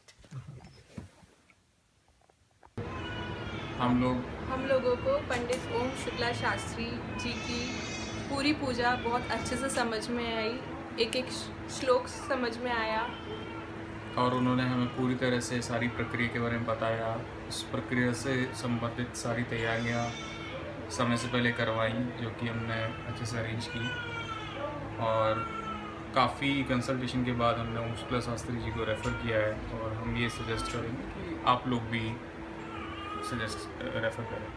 हम लोगों को पंडित ओम शुक्ला शास्त्री जी की पूरी पूजा बहुत अच्छे से समझ में आई. एक एक श्लोक समझ में आया और उन्होंने हमें पूरी तरह से सारी प्रक्रिया के बारे में बताया. उस प्रक्रिया से संबंधित सारी तैयारियां समय से पहले करवाई जो कि हमने अच्छे से अरेंज की. और काफ़ी कंसल्टेशन के बाद हमने ओम शुक्ला शास्त्री जी को रेफ़र किया है और हम ये सजेस्ट करेंगे कि आप लोग भी रेफ़र करें.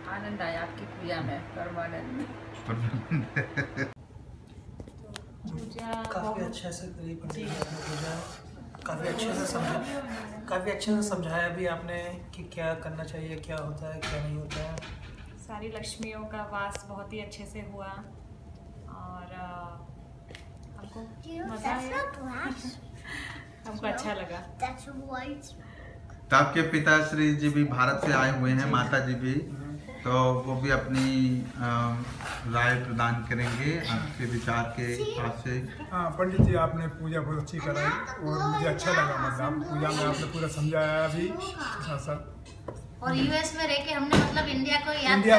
आनंद आया आपकी पूजा में, परमानंद में. काफ़ी अच्छे से करी पंडित जी ने पूजा. काफ़ी अच्छे से समझाया भी आपने कि क्या करना चाहिए, क्या होता है, क्या नहीं होता है. सारी लक्ष्मियों का वास बहुत ही अच्छे से हुआ और हमको मज़ा आया, हमको अच्छा लगा. तो आपके पिताश्री जी भी भारत से आए हुए हैं, माता जी भी, तो वो भी अपनी राय प्रदान करेंगे आपके विचार के हिसाब से. हाँ पंडित जी, आपने पूजा बहुत अच्छी कराई और मुझे अच्छा लगा. मतलब पूजा में आपने पूरा समझाया भी साथ साथ. और यूएस में रह के हमने मतलब इंडिया को याद किया.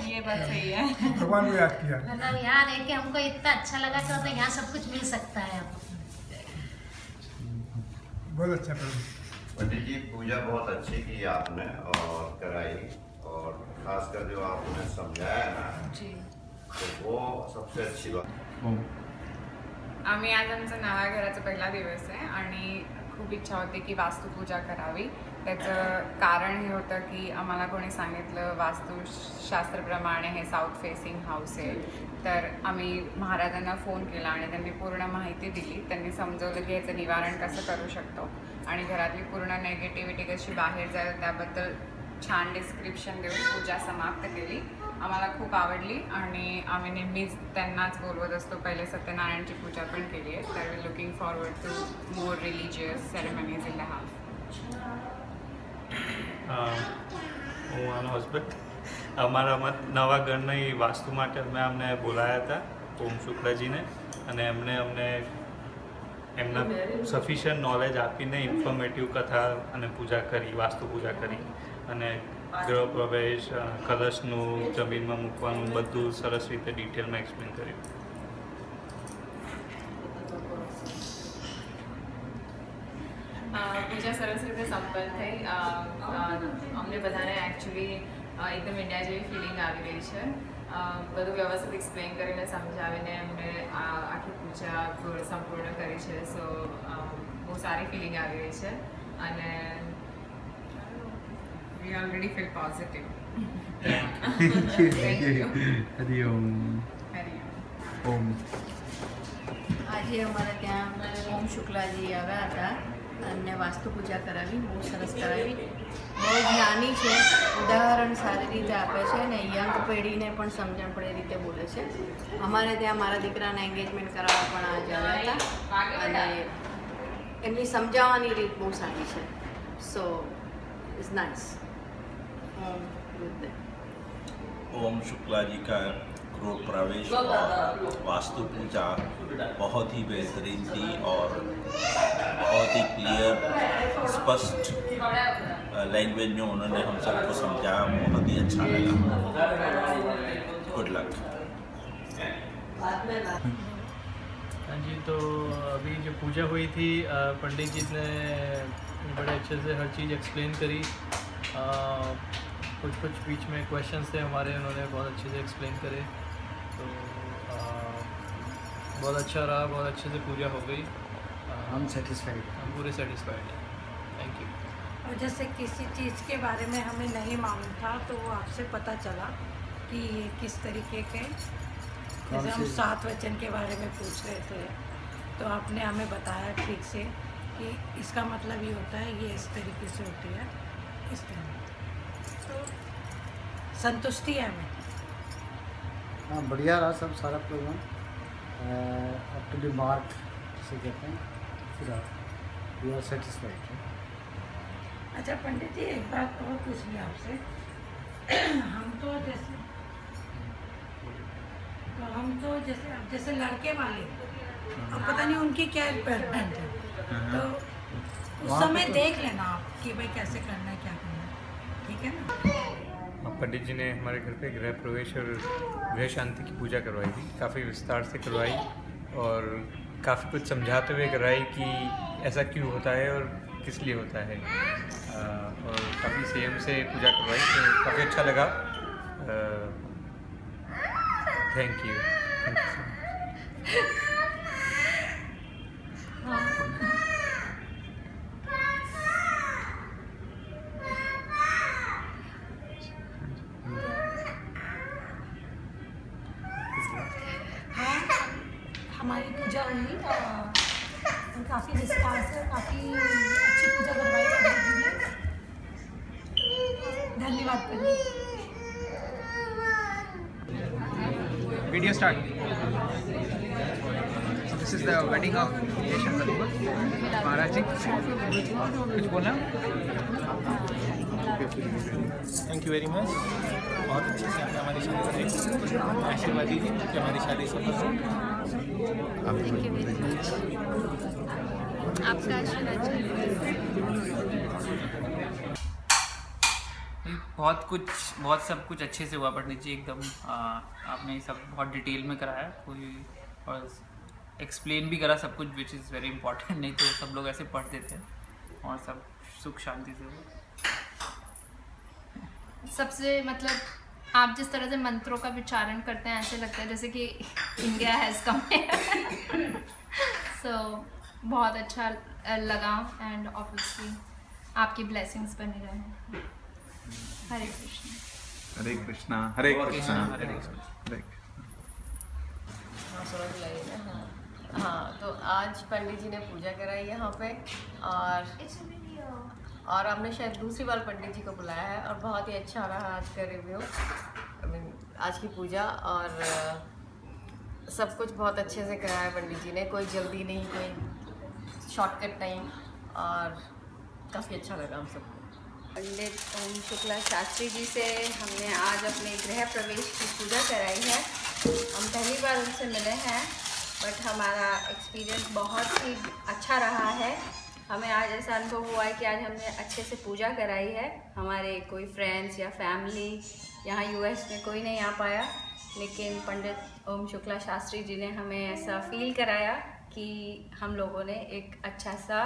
ये बात सही है. भगवान को याद किया. मतलब यहाँ रह के हमको इतना अच्छा लगा कि मतलब यहाँ सब कुछ मिल सकता है. बहुत अच्छा पंडित जी, पूजा बहुत अच्छी की आपने और कराई, और खासकर जो आपने समझाया ना जी, तो वो सबसे अच्छी बात. आम्ही आज आमचा नव्या घराचा पहिला दिवस आहे आणि खूप इच्छा होती की वास्तुपूजा करावी. त्याचं कारण हे होतं की आम्हाला कोणी सांगितलं वास्तुशास्त्रप्रमाणे हे साऊथ फेसिंग हाऊस आहे. तर आम्ही महाराजांना फ़ोन केला आणि त्यांनी पूर्ण माहिती दिली. त्यांनी समजवलं की याचं निवारण कसं करू शकतो आणि घरातली पूर्ण नेगेटिव्हिटी कशी बाहेर जाईल त्याबद्दल छान डिस्क्रिप्शन देऊन पूजा समाप्त केली. आम्हाला खूप आवडली आणि आम्ही नेहमीच त्यांनाच बोलवत असतो. पहिले सत्यनारायणची पूजा पण केली आहे. तर we looking forward to more religious ceremonies in the house. હું આનો હસબન્ડ. અમારા નવા ઘરની વાસ્તુ માટે અમે અમને બોલાયા હતા ઓમ શુક્લાજીને, અને એમણે અમને એમના સફિશિયન્ટ નોલેજ આપીને ઇન્ફોર્મેટિવ કથા અને પૂજા કરી, વાસ્તુ પૂજા કરી, અને ગૃહ પ્રવેશ, કલશનું જમીનમાં મૂકવાનું બધું સરસ રીતે ડિટેલમાં એક્સપ્લેન કર્યું. પૂજા સરસ રીતે સંપન્ન થઈ. અમને બધાને એકચ્યુઅલી એકદમ ઇન્ડિયા જેવી ફિલિંગ આવી રહી છે. બધું વ્યવસ્થિત એક્સપ્લેન કરીને સમજાવીને એમને આખી પૂજા સંપૂર્ણ કરી છે. સો બહુ સારી ફિલિંગ આવી રહી છે અને we already feel positive. Hariom. Om. આજે અમારે ત્યાં ઓમ શુક્લાજી આવ્યા હતા અને વાસ્તુ પૂજા કરાવી, બહુ સરસ કરાવી. બહુ જ્ઞાની છે, ઉદાહરણ સારી રીતે આપે છે અને યંગ પેઢીને પણ સમજણ પડે રીતે બોલે છે. અમારે ત્યાં મારા દીકરાને એન્ગેજમેન્ટ કરાવવા પણ આજે આવ્યા હતા અને એમની સમજાવવાની રીત બહુ સારી છે. સો इज नाइस। ओम शुक्ला जी का गृह प्रवेश और वास्तु पूजा बहुत ही बेहतरीन थी और बहुत ही क्लियर स्पष्ट लैंग्वेज में उन्होंने हम सबको समझाया, बहुत ही अच्छा लगा। Good luck. हाँ जी, तो अभी जो पूजा हुई थी पंडित जी ने बड़े अच्छे से हर चीज़ एक्सप्लेन करी। कुछ बीच में क्वेश्चंस थे हमारे, उन्होंने बहुत अच्छे से एक्सप्लेन करे, तो बहुत अच्छा रहा, बहुत अच्छे से पूजा हो गई। हम सेटिस्फाइड, हम पूरे सेटिस्फाइड हैं। Thank you. और जैसे किसी चीज़ के बारे में हमें नहीं मालूम था तो वो आपसे पता चला कि ये किस तरीके के, जैसे हम 7 वचन के बारे में पूछ रहे थे तो आपने हमें बताया ठीक से कि इसका मतलब ये होता है, ये इस तरीके से होती है, इस तरह। तो संतुष्टि है हमें। हाँ, बढ़िया रहा सब सारा program, up to the mark से कहते हैं, पूरा वी आर सेटिस्फाइड। अच्छा पंडित जी, एक बात और पूछनी आपसे। हम तो जैसे लड़के वाले, अब पता नहीं उनकी क्या रिक्वायरमेंट है, तो उस समय देख लेना आप कि भाई कैसे करना है, क्या करना है, ठीक है ना। पंडित जी ने हमारे घर पे गृह प्रवेश और गृह शांति की पूजा करवाई थी, काफ़ी विस्तार से करवाई और काफ़ी कुछ समझाते हुए करवाई कि ऐसा क्यों होता है और किस लिए होता है, और काफ़ी संयम से पूजा करवाई, तो काफ़ी अच्छा लगा। Thank you so much. हमारी पूजा हुई और काफ़ी विस्तार से काफ़ी अच्छी पूजा करवाई पंडित जी ने। धन्यवाद पंडित। Video start. So this is the wedding of Yeshan Kalima. Maharaj ji, कुछ बोलना? Thank you very much. बहुत अच्छे से आपने हमारी शादी करी, आशीर्वाद दीजिए कि हमारी शादी सफल हो। थैंक यू वेरी मच, आपका आशीर्वाद चाहिए। बहुत सब कुछ अच्छे से हुआ पंडित जी, एकदम आपने सब बहुत डिटेल में कराया, कोई और एक्सप्लेन भी करा सब कुछ, विच इज़ वेरी इंपॉर्टेंट, नहीं तो सब लोग ऐसे पढ़ देते हैं, और सब सुख शांति से हुआ। सबसे मतलब आप जिस तरह से मंत्रों का विचारण करते हैं, ऐसे लगता है जैसे कि इंडिया हैज़ कम सो बहुत अच्छा लगा, एंड ऑब्वियसली आपकी ब्लेसिंग्स बने रहे। हरे कृष्णा। हरे कृष्णा। हरे कृष्णा। हरे कृष्णा। हाँ, तो आज पंडित जी ने पूजा कराई यहाँ पे, और हमने शायद दूसरी बार पंडित जी को बुलाया है, और बहुत ही अच्छा रहा आज का रिव्यू, आज की पूजा, और सब कुछ बहुत अच्छे से कराया पंडित जी ने, कोई जल्दी नहीं, कोई शॉर्टकट नहीं, और काफ़ी अच्छा लगा हम सबको। पंडित ओम शुक्ला शास्त्री जी से हमने आज अपने गृह प्रवेश की पूजा कराई है। हम पहली बार उनसे मिले हैं, बट हमारा एक्सपीरियंस बहुत ही अच्छा रहा है। हमें आज ऐसा अनुभव हुआ है कि आज हमने अच्छे से पूजा कराई है। हमारे कोई फ्रेंड्स या फैमिली यहाँ यूएस में कोई नहीं आ पाया, लेकिन पंडित ओम शुक्ला शास्त्री जी ने हमें ऐसा फील कराया कि हम लोगों ने एक अच्छा सा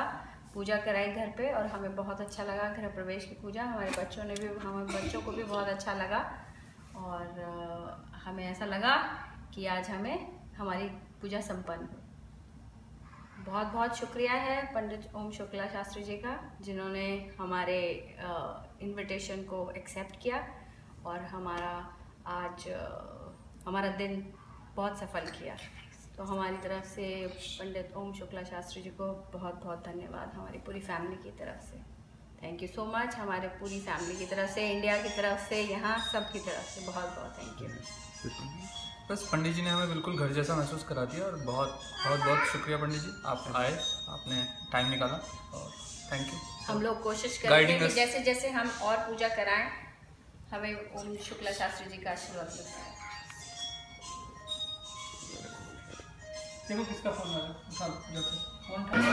पूजा कराई घर पे, और हमें बहुत अच्छा लगा गृह प्रवेश की पूजा। हमारे बच्चों को भी बहुत अच्छा लगा, और हमें ऐसा लगा कि आज हमें हमारी पूजा संपन्न हुई। बहुत बहुत शुक्रिया है पंडित ओम शुक्ला शास्त्री जी का, जिन्होंने हमारे इनविटेशन को एक्सेप्ट किया और हमारा दिन बहुत सफल किया। तो हमारी तरफ से पंडित ओम शुक्ला शास्त्री जी को बहुत बहुत धन्यवाद, हमारी पूरी फैमिली की तरफ से। थैंक यू सो मच, हमारे पूरी फैमिली की तरफ से, इंडिया की तरफ से, यहाँ सब की तरफ से बहुत बहुत थैंक यू। बस पंडित जी ने हमें बिल्कुल घर जैसा महसूस करा दिया, और बहुत बहुत बहुत शुक्रिया पंडित जी, आप आए, आपने टाइम निकाला, और थैंक यू। हम लोग कोशिश करेंगे कि जैसे जैसे हम और पूजा कराएं हमें ओम शुक्ला शास्त्री जी का आशीर्वाद मिलता है। देखो किसका फोन आ रहा है।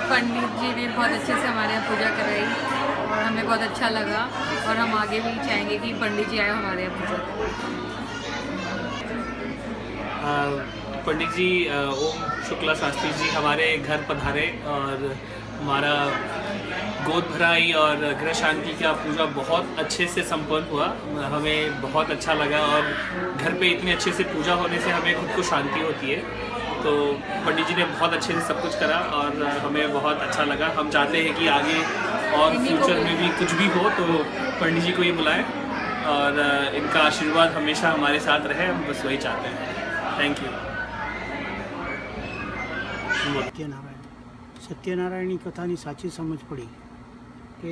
पंडित जी ने बहुत अच्छे से हमारे यहाँ पूजा कराई और हमें बहुत अच्छा लगा और हम आगे भी चाहेंगे कि पंडित जी आए हमारे यहाँ पूजा करें। पंडित जी ओम शुक्ला शास्त्री जी हमारे घर पधारे और हमारा गोद भराई और गृह शांति का पूजा बहुत अच्छे से संपन्न हुआ। हमें बहुत अच्छा लगा और घर पे इतने अच्छे से पूजा होने से हमें खुद को शांति होती है। तो पंडित जी ने बहुत अच्छे से सब कुछ करा और हमें बहुत अच्छा लगा। हम चाहते हैं कि आगे और फ्यूचर में भी कुछ भी हो तो पंडित जी को ही बुलाएं और इनका आशीर्वाद हमेशा हमारे साथ रहे, हम बस वही चाहते हैं। Thank you. સત્યનારાયણની કથાની સાચી સમજ પડી કે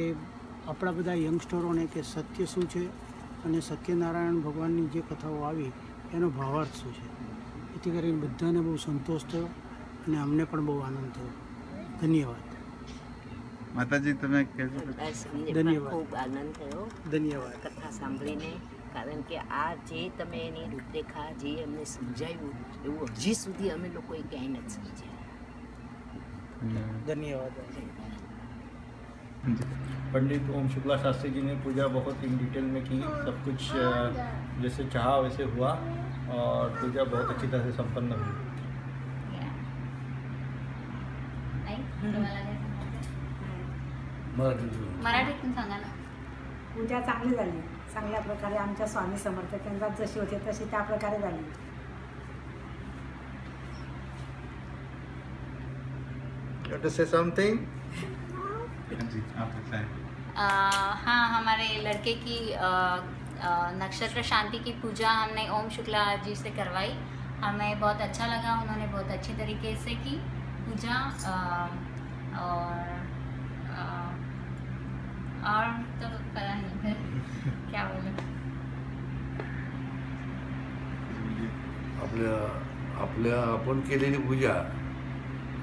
આપણા બધા યંગસ્ટરોને કે સત્ય શું છે અને સત્યનારાયણ ભગવાનની જે કથાઓ આવી એનો ભાવાર્થ શું છે, એથી કરીને બધાને બહુ સંતોષ થયો અને અમને પણ બહુ આનંદ થયો. ધન્યવાદ. માતાજી તમે ધન્યવાદ. ખૂબ આનંદ થયો ધન્યવાદ કથા સાંભળીને, કારણ કે આ જે તમે એની રૂપરેખા જે અમને સમજાવ્યું એવું હજી સુધી અમે લોકોએ ક્યાંય નથી સમજ્યા. धन्यवाद. पंडित ओम शुक्ला शास्त्री जी ने पूजा बहुत इन डिटेल में की, सब कुछ जैसे चाहा वैसे हुआ और पूजा बहुत अच्छी तरह से संपन्न हुई. मराठीतून सांगा ना. पूजा चांगली झाली, चांगल्या प्रकारे आमच्या स्वामी समर्थ केंद्रात जशी होती तशी त्या प्रकारे झाली. You want to say something? हाँ, हमारे लड़के की नक्षत्र शांति की पूजा हमने ओम शुक्ला जी से करवाई. हमें बहुत अच्छा लगा, उन्होंने बहुत अच्छी तरीके से की पूजा. और तो पता नहीं फिर क्या बोलूं. आपल्या आपण केलेली पूजा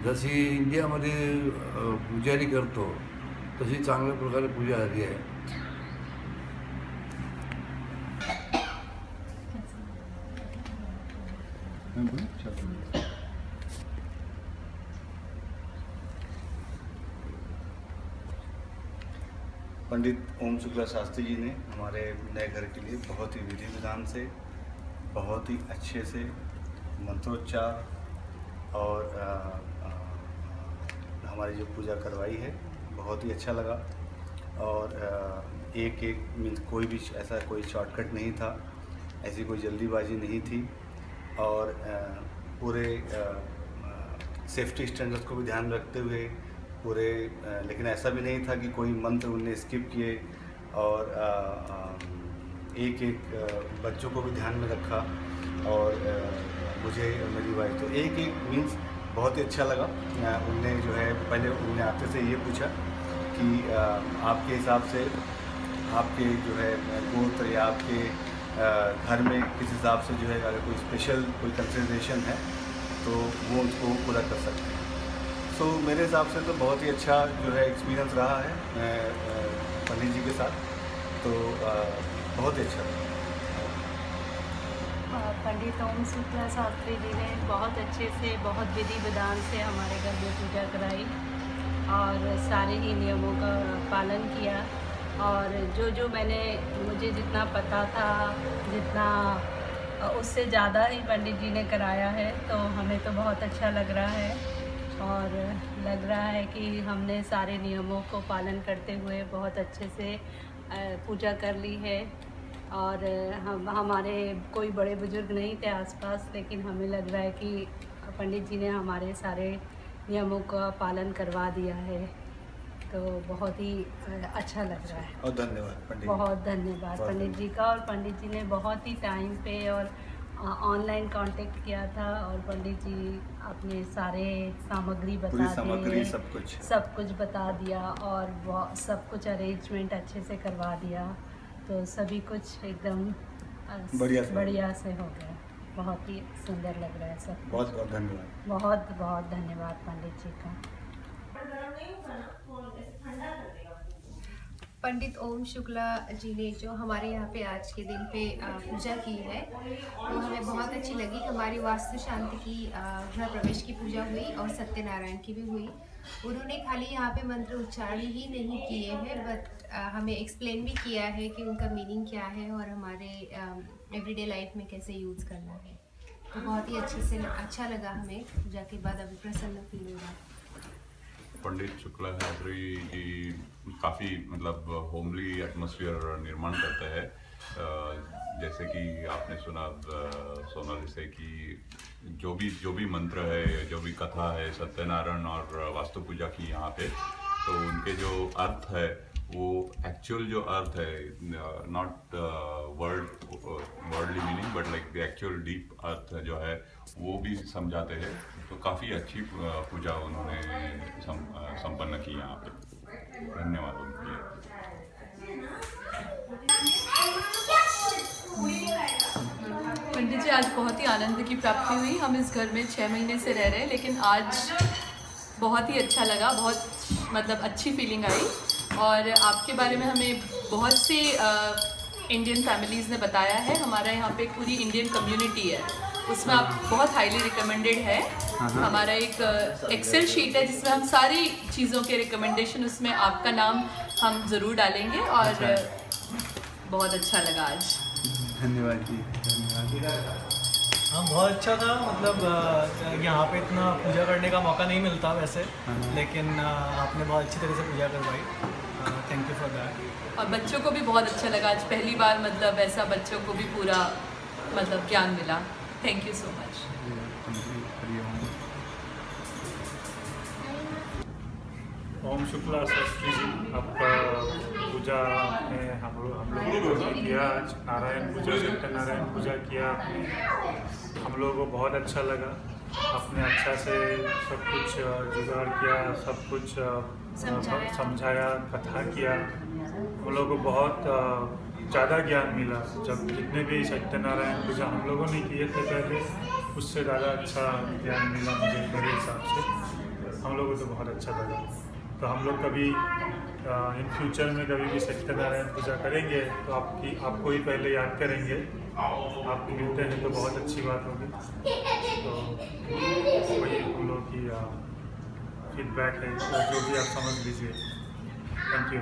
जशी इंडियामध्ये पुजारी करतो तशी चांगल्या प्रकारे पूजा झाली आहे. पंडित ओम शुक्ला शास्त्री जी ने हमारे नए घर के लिए बहुत ही विधि विधान से, बहुत ही अच्छे से मंत्रोच्चार और हमारी जो पूजा करवाई है बहुत ही अच्छा लगा. और एक एक मीन्स कोई भी ऐसा कोई शॉर्टकट नहीं था, ऐसी कोई जल्दीबाजी नहीं थी और पूरे सेफ्टी स्टैंडर्ड्स को भी ध्यान रखते हुए पूरे, लेकिन ऐसा भी नहीं था कि कोई मंत्र उनने स्किप किए और एक एक बच्चों को भी ध्यान में रखा और मुझे मेरी वाइफ तो एक एक मीन्स बहुत ही अच्छा लगा. उनने जो है पहले उन्होंने आपसे से ये पूछा कि आपके हिसाब से आपके जो है गोत्र या आपके घर में किस हिसाब से जो है अगर कोई स्पेशल कोई कंसिडरेशन है तो वो उसको पूरा कर सकते हैं. सो मेरे हिसाब से तो बहुत ही अच्छा जो है एक्सपीरियंस रहा है पंडित जी के साथ, तो बहुत ही अच्छा. पंडित ओम शुक्ला शास्त्री जी ने बहुत अच्छे से, बहुत विधि विधान से हमारे घर में पूजा कराई और सारे ही नियमों का पालन किया. और जो मुझे जितना पता था, जितना उससे ज़्यादा ही पंडित जी ने कराया है, तो हमें तो बहुत अच्छा लग रहा है और लग रहा है कि हमने सारे नियमों को पालन करते हुए बहुत अच्छे से पूजा कर ली है. और हमारे कोई बड़े बुजुर्ग नहीं थे आसपास, लेकिन हमें लग रहा है कि पंडित जी ने हमारे सारे नियमों का पालन करवा दिया है, तो बहुत ही अच्छा लग रहा है. और धन्यवाद पंडित, बहुत धन्यवाद पंडित जी का. और पंडित जी ने बहुत ही टाइम पे और ऑनलाइन कांटेक्ट किया था और पंडित जी अपने सारे सामग्री बता दिए, सब कुछ बता दिया और सब कुछ अरेंजमेंट अच्छे से करवा दिया. तो सभी कुछ एकदम बढ़िया से हो गया. बहुत ही सुंदर लग रहा है सब. बहुत बहुत धन्यवाद. बहुत बहुत धन्यवाद पंडित जी का. पंडित ओम शुक्ला जी ने जो हमारे यहाँ पे आज के दिन पे पूजा की है वो हमें बहुत अच्छी लगी। हमारी वास्तु शांति की गृह प्रवेश की पूजा हुई और सत्यनारायण की भी हुई। उन्होंने खाली यहाँ पे मंत्र उच्चारण ही नहीं किए हैं बट हमें एक्सप्लेन भी किया है कि उनका मीनिंग क्या है और हमारे एवरीडे लाइफ में कैसे यूज़ करना है। तो बहुत ही अच्छे से अच्छा लगा हमें पूजा के बाद, अभी प्रसन्न फील हो रहा है। पंडित शुक्ला शास्त्री जी काफ़ी मतलब होमली एटमॉस्फेयर निर्माण करते हैं। जैसे कि आपने सुना सोनाली से कि जो भी मंत्र है, जो भी कथा है सत्यनारायण और वास्तु पूजा की यहाँ पे, तो उनके जो अर्थ है वो एक्चुअल जो अर्थ है, not worldly meaning but like the actual deep अर्थ जो है वो भी समझाते हैं। तो काफ़ी अच्छी पूजा उन्होंने संपन्न की यहाँ पे। धन्यवाद उनके लिए। पंडित जी, आज बहुत ही आनंद की प्राप्ति हुई। हम इस घर में 6 महीने से रह रहे हैं, लेकिन आज बहुत ही अच्छा लगा, बहुत मतलब अच्छी फीलिंग आई। और आपके बारे में हमें बहुत सी इंडियन फैमिलीज़ ने बताया है। हमारा यहाँ पे पूरी इंडियन कम्युनिटी है, उसमें आप बहुत हाईली रिकमेंडेड है। हमारा एक एक्सेल शीट है जिसमें हम सारी चीज़ों के रिकमेंडेशन, उसमें आपका नाम हम ज़रूर डालेंगे। और बहुत अच्छा लगा आज। धन्यवाद जी, धन्यवाद। हाँ, बहुत अच्छा था। मतलब यहाँ पे इतना पूजा करने का मौका नहीं मिलता वैसे, लेकिन आपने बहुत अच्छी तरह से पूजा करवाई। Thank you for that. और बच्चों को भी बहुत अच्छा लगा आज, पहली बार मतलब ऐसा बच्चों को भी पूरा मतलब ज्ञान मिला। Thank you so much. Om Shukla Shastri ji, आपका पूजा में हम लोगों को किया आज, नारायण पूजा, सत्यनारायण पूजा किया आपने। हम लोगों को बहुत अच्छा लगा। आपने अच्छा से सब कुछ जुगाड़ किया, सब कुछ समझाया, कथा किया। हम लोगों को बहुत ज़्यादा ज्ञान मिला। जब जितने भी सत्यनारायण पूजा हम लोगों ने किए थे पहले, उससे ज़्यादा अच्छा ज्ञान मिला मुझे मेरे हिसाब से। हम लोगों को तो बहुत अच्छा लगा। तो हम लोग कभी इन फ्यूचर में कभी भी सत्यनारायण पूजा करेंगे तो आपको ही पहले याद करेंगे। आप मिलते हैं तो बहुत अच्छी बात होगी। तो वही हम लोग की फीडबैक है, तो जो भी आप समझ लीजिए। Thank you.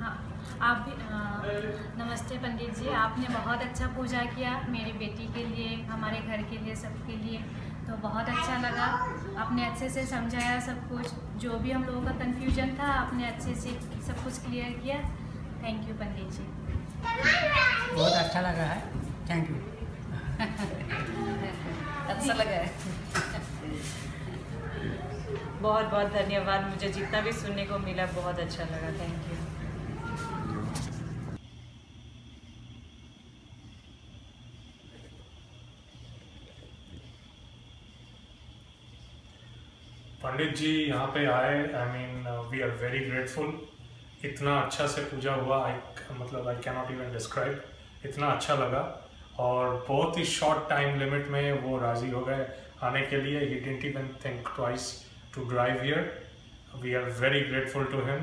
हाँ, आप भी नमस्ते पंडित जी, आपने बहुत अच्छा पूजा किया मेरी बेटी के लिए, हमारे घर के लिए, सबके लिए। तो बहुत अच्छा लगा। आपने अच्छे से समझाया सब कुछ, जो भी हम लोगों का कन्फ्यूजन था आपने अच्छे से सब कुछ क्लियर किया। Thank you Pandit ji. बहुत अच्छा लगा है। Thank you. अच्छा लगा है। बहुत बहुत धन्यवाद। मुझे जितना भी सुनने को मिला बहुत अच्छा लगा। Thank you. पंडित जी यहाँ पे आए, I mean we are very grateful. इतना अच्छा से पूजा हुआ, I can not even describe. इतना अच्छा लगा और बहुत ही शॉर्ट टाइम लिमिट में वो राज़ी हो गए आने के लिए। He didn't even think twice to drive here. We are very grateful to him.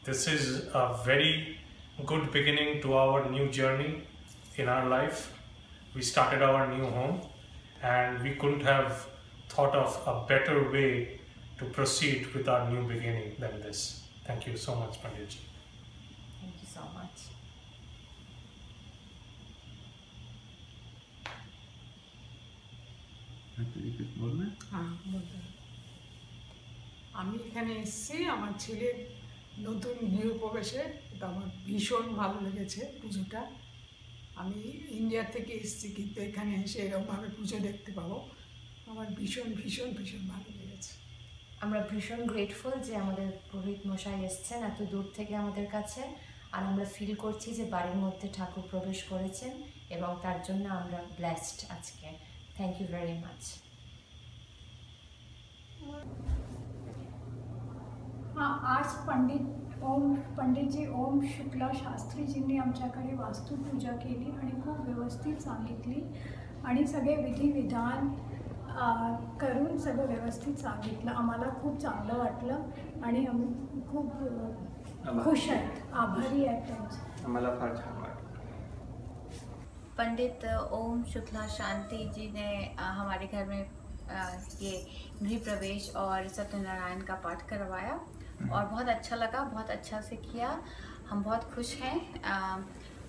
This is a very good beginning to our new journey in our life. We started our new home and we couldn't have thought of a better way to proceed with our new beginning than this. Thank you so much, Pandit ji. Thank you so much. আমি এখানে এসেছি আমার ছেলের নতুন গৃহপ্রবেশে। এটা আমার ভীষণ ভালো লেগেছে পুজোটা। আমি ইন্ডিয়া থেকে এসেছি, কিন্তু এখানে এসে এরকমভাবে পুজো দেখতে পাবো আমার ভীষণ ভীষণ ভীষণ ভালো লেগেছে। আমরা ভীষণ গ্রেটফুল যে আমাদের পুরোহিত মশাই এসেছেন এত দূর থেকে আমাদের কাছে, আর আমরা ফিল করছি যে বাড়ির মধ্যে ঠাকুর প্রবেশ করেছেন এবং তার জন্য আমরা ব্লেসড আজকে। Thank you very much. हाँ, आज पंडित जी ओम शुक्ला शास्त्री जींनी आमच्याकडे वास्तुपूजा केली आणि खूप व्यवस्थित सांगितली आणि सगळे विधी विधान करून सगळं व्यवस्थित सांगितलं. आम्हाला खूप चांगलं वाटलं आणि आम्ही खूप खुश आहेत, आभारी आहेत त्यांचे. आम्हाला फार छान वाटलं. पंडित ओम शुक्ला शांति जी ने हमारे घर में ये गृह प्रवेश और सत्यनारायण का पाठ करवाया और बहुत अच्छा लगा, बहुत अच्छा से किया. हम बहुत खुश हैं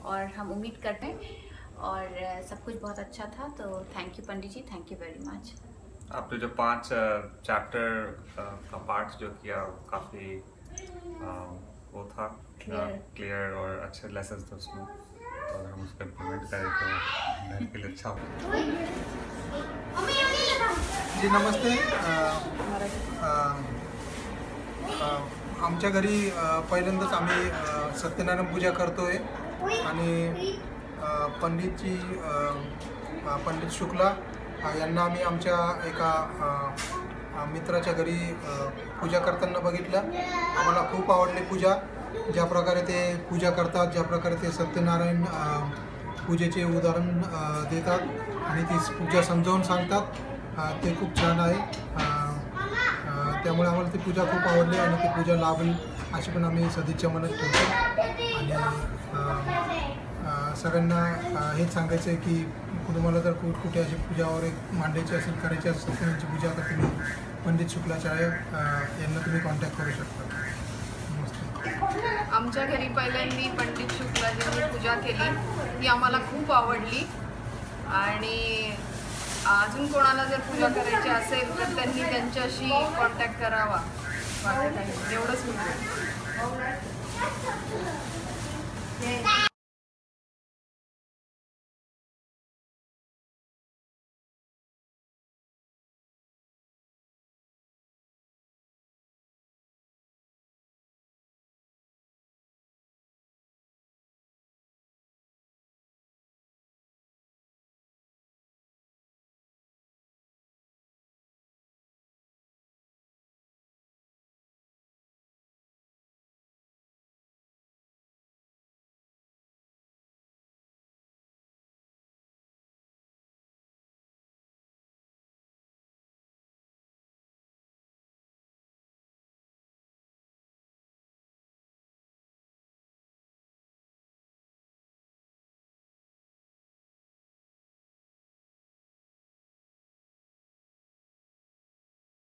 और हम उम्मीद करते हैं और सब कुछ बहुत अच्छा था. तो thank you Pandit ji, thank you very much. आपने जो 5 चैप्टर का पाठ जो किया काफ़ी वो था क्लियर और अच्छे लेसन थे उसमें, और हम उसको इम्प्लीमेंट करें तो मेरे के लिए अच्छा होगा. जी नमस्ते. आमच्या घरी पहिल्यांदाच आम्ही सत्यनारायण पूजा करतोय आणि पंडितजी पंडित शुक्ला यांना आम्ही आमच्या एका मित्राच्या घरी पूजा करताना बघितलं. आम्हाला खूप आवडली पूजा, ज्या प्रकारे ते पूजा करतात, ज्या प्रकारे ते सत्यनारायण पूजेचे उदाहरण देतात आणि ती पूजा समजावून सांगतात, ते खूप छान आहे. त्यामुळे आम्हाला ती पूजा खूप आवडली आणि ती पूजा लाभेल अशी पण आम्ही सदिच्छा मनात ठेवतो. आणि सगळ्यांना हेच सांगायचं आहे की तुम्हाला जर कुठे अशी पूजा वगैरे मांडायची असेल, करायची असेल सत्यनारायणची पूजा, तर तुम्ही पंडित शुक्लाचार्य यांना तुम्ही कॉन्टॅक्ट करू शकता. आमच्या घरी पहिल्यांदा पंडित शुक्लाजींनी पूजा केली, ती आम्हाला खूप आवडली. आणि अजून कोणाला जर पूजा करायची असेल तर त्यांनी त्यांच्याशी कॉन्टॅक्ट करावा. एवढंच म्हणतो.